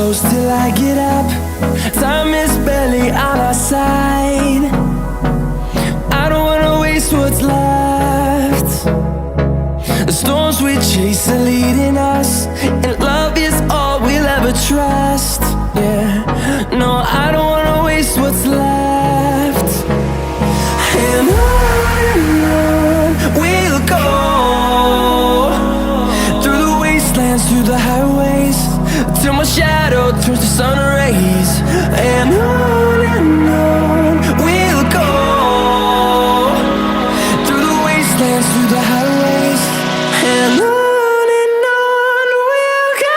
close till I get up. Time is barely on our side. I don't wanna waste what's left. The storms we chase are leading us, and love is all we'll ever trust. Yeah, no, I don't wanna waste what's left. And on we'll go, through the wastelands, through the highways, till my shadow turns to sun rays. And on we'll go, through the wastelands, through the highways, and on we'll go.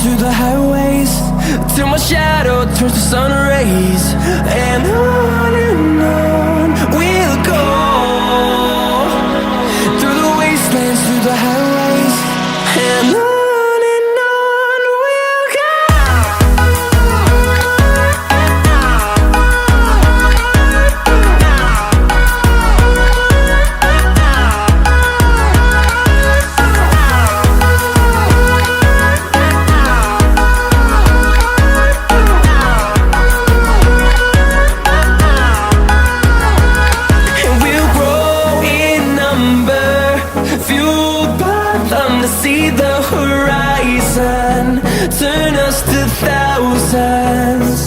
Through the highways, till my shadow turns to sun rays. And on we'll go, through the wastelands, through the highways, and on we'll go. See the horizon turn us to thousands,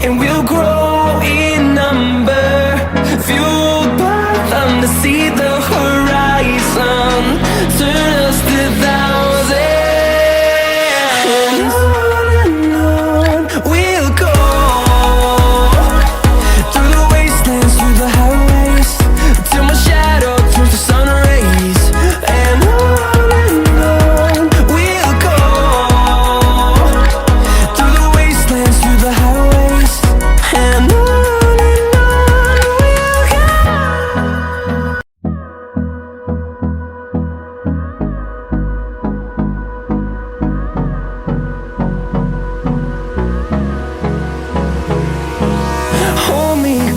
and we'll grow in number, fueled by them to see the horizon turn us to thousands. And on we'll go, through the wastelands, through the highways, till my shadow turns to sun rays. And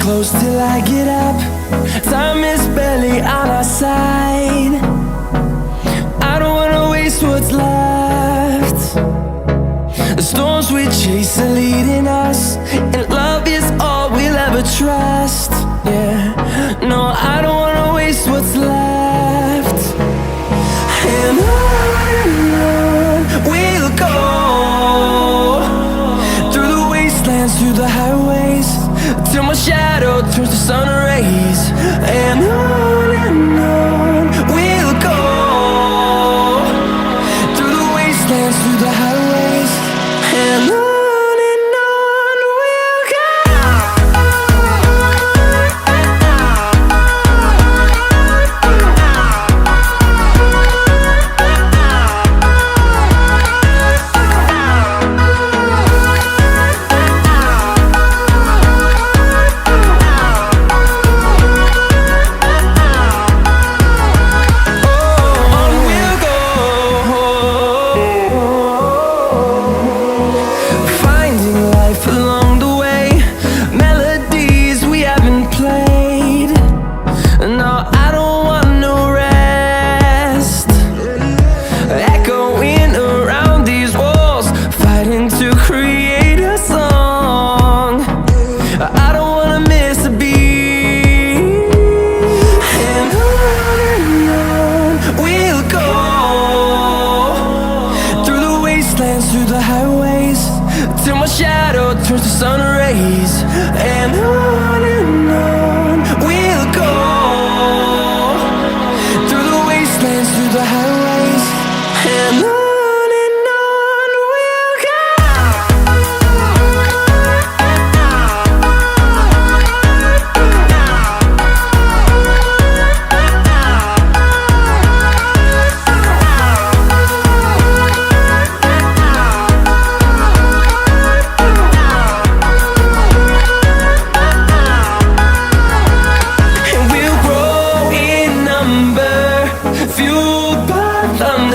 close till I get up. Time is barely on our side. I don't wanna waste what's left. The storms we chase are leading us, and love is all we'll ever trust. Yeah, no, I don't wanna waste what's left. And on we'll go, through the wastelands, through the highways, till my shadow turns to sun rays. And on we'll go, through the wastelands, through the highways, and on.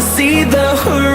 wanna see the horizon.